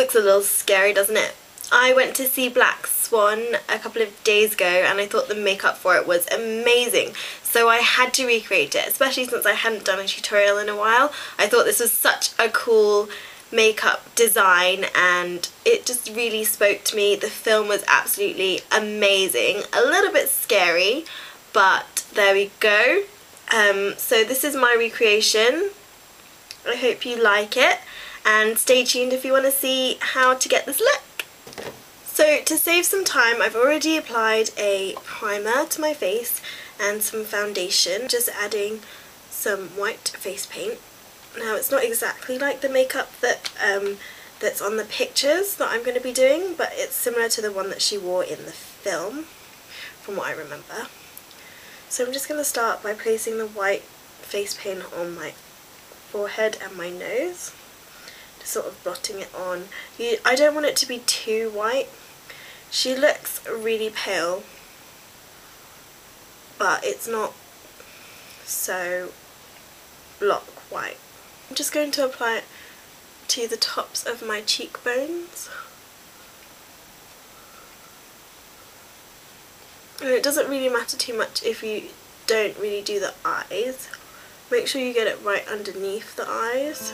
looks a little scary, doesn't it? I went to see Black Swan a couple of days ago and I thought the makeup for it was amazing. So I had to recreate it, especially since I hadn't done a tutorial in a while. I thought this was such a cool makeup design and it just really spoke to me. The film was absolutely amazing. A little bit scary, but there we go. So this is my recreation. I hope you like it and stay tuned if you want to see how to get this look. So to save some time, I've already applied a primer to my face and some foundation, just adding some white face paint. Now it's not exactly like the makeup that that's on the pictures that I'm going to be doing, but it's similar to the one that she wore in the film, from what I remember. So I'm just going to start by placing the white face paint on my forehead and my nose, just sort of blotting it on. I don't want it to be too white. She looks really pale, but it's not so block white. I'm just going to apply it to the tops of my cheekbones. And it doesn't really matter too much if you don't really do the eyes. Make sure you get it right underneath the eyes.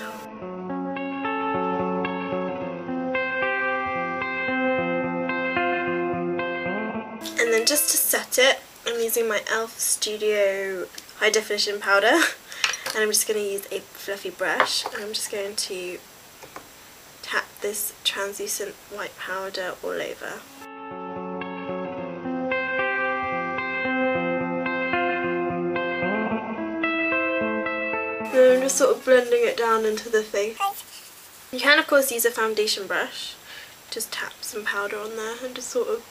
And then just to set it, I'm using my e.l.f. Studio High Definition Powder. And I'm just going to use a fluffy brush. And I'm just going to tap this translucent white powder all over. And I'm just sort of blending it down into the face. You can of course use a foundation brush. Just tap some powder on there and just sort of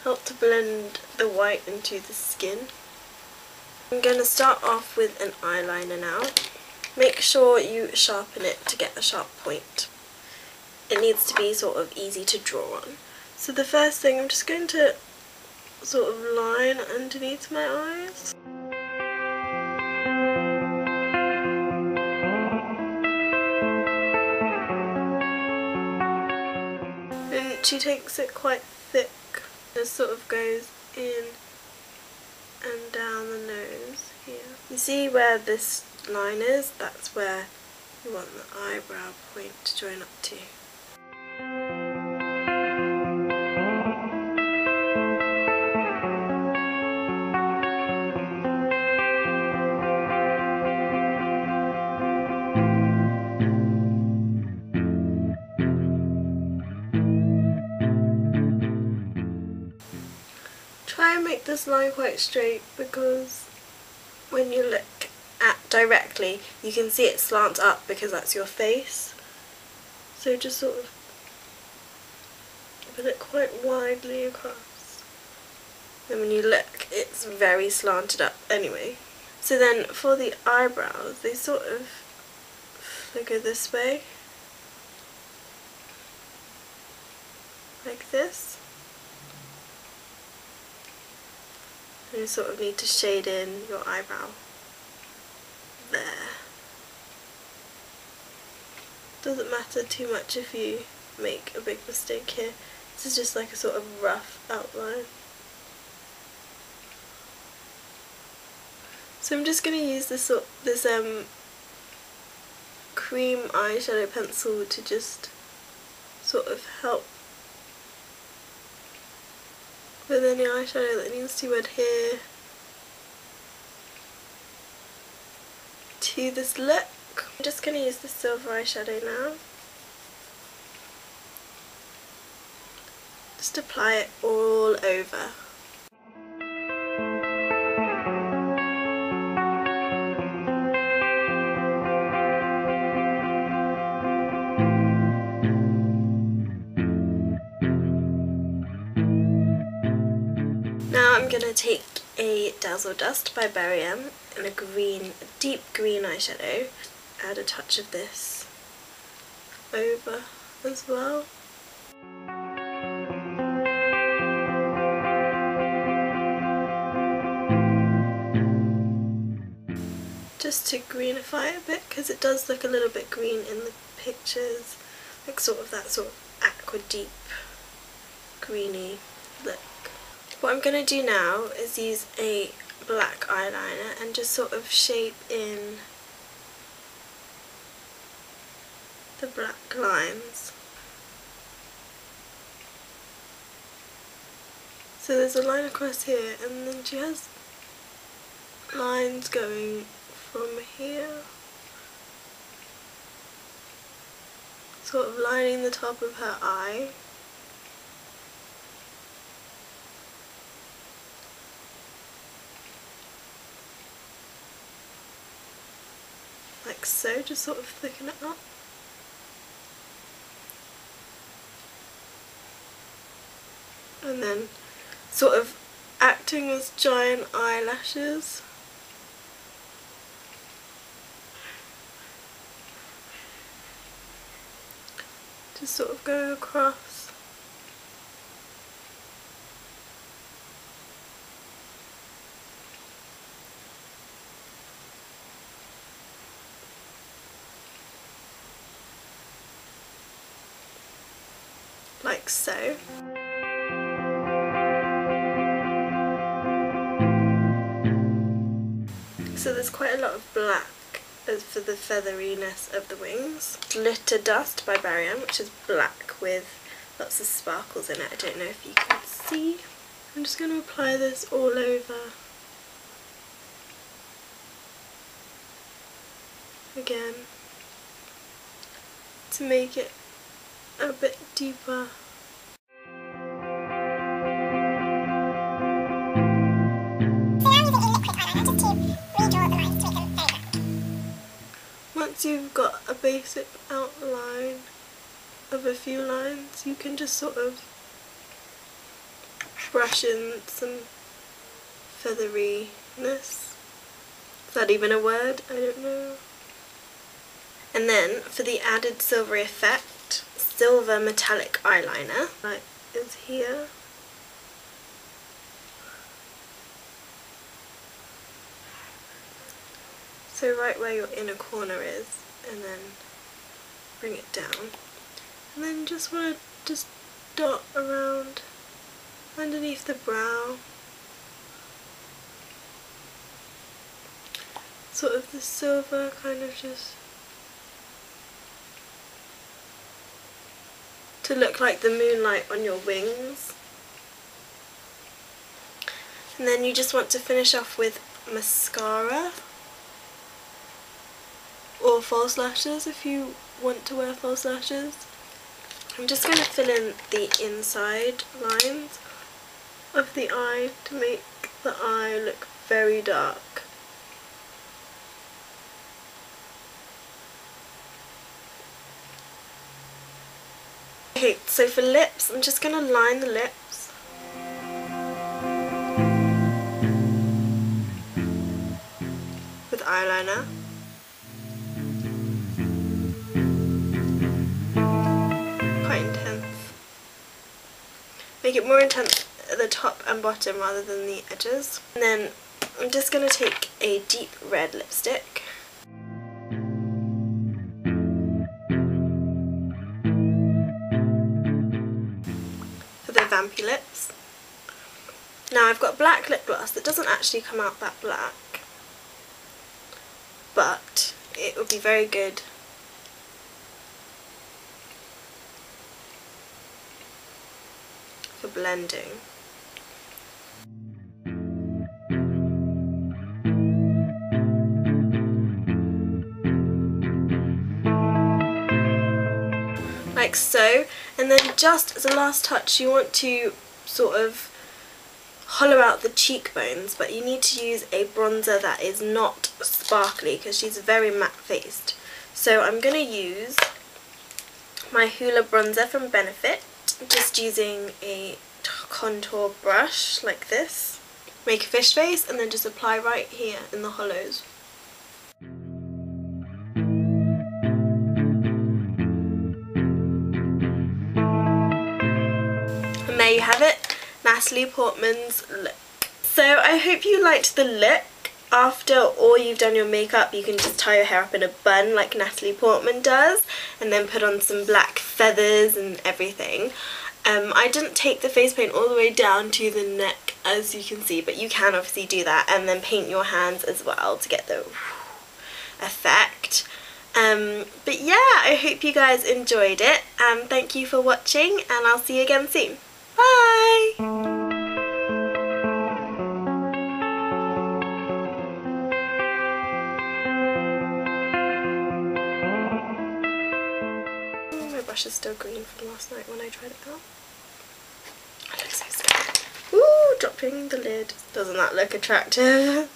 help to blend the white into the skin. I'm going to start off with an eyeliner now. Make sure you sharpen it to get a sharp point. It needs to be sort of easy to draw on. So the first thing, I'm just going to sort of line underneath my eyes. And she takes it quite thick. It sort of goes in and down the nose here. You see where this line is? That's where you want the eyebrow point to join up to. Try and make this line quite straight, because when you look at directly you can see it slants up because that's your face. So just sort of put it quite widely across. And when you look, it's very slanted up anyway. So then for the eyebrows, they sort of flicker this way, like this. And you sort of need to shade in your eyebrow there. Doesn't matter too much if you make a big mistake here. This is just like a sort of rough outline. So I'm just going to use this cream eyeshadow pencil to just sort of help with any eyeshadow that needs to adhere to this look. I'm just going to use the silver eyeshadow now. Just apply it all over. Now I'm going to take a Dazzle Dust by Berry M in a deep green eyeshadow. Add a touch of this over as well. just to greenify it a bit, because it does look a little bit green in the pictures, like sort of that sort of aqua deep greeny look. What I'm going to do now is use a black eyeliner and just sort of shape in the black lines. So there's a line across here, and then she has lines going from here, sort of lining the top of her eye. Like so, just sort of thicken it up. And then sort of acting as giant eyelashes. Just sort of go across. Like so. So there's quite a lot of black as for the featheriness of the wings. Glitter Dust by Barry, which is black with lots of sparkles in it. I don't know if you can see. I'm just going to apply this all over. Again, to make it a bit deeper. Once you've got a basic outline of a few lines, you can just sort of brush in some featheriness. Is that even a word? I don't know. And then for the added silvery effect, silver metallic eyeliner, like is here. So right where your inner corner is, and then bring it down. And then just want to just dot around underneath the brow. Sort of the silver kind of just to look like the moonlight on your wings. And then you just want to finish off with mascara. Or false lashes if you want to wear false lashes. I'm just going to fill in the inside lines of the eye to make the eye look very dark. Okay, so for lips, I'm just going to line the lips. With eyeliner. Make it more intense at the top and bottom rather than the edges. And then I'm just going to take a deep red lipstick. For the vampy lips. Now I've got black lip gloss that doesn't actually come out that black, but it would be very good for blending. Like so, and then just as a last touch you want to sort of hollow out the cheekbones, but you need to use a bronzer that is not sparkly because she's very matte faced. So I'm going to use my Hoola bronzer from Benefit, just using a contour brush like this. Make a fish face and then just apply right here in the hollows. And there you have it, Natalie Portman's look. So I hope you liked the look. after all you've done your makeup, you can just tie your hair up in a bun like Natalie Portman does, and then put on some black feathers and everything. I didn't take the face paint all the way down to the neck, as you can see, but you can obviously do that, and then paint your hands as well to get the effect. But yeah, I hope you guys enjoyed it, and thank you for watching, and I'll see you again soon. Bye! My brush is still green from last night when I tried it out. I look so scared. Ooh, dropping the lid. Doesn't that look attractive?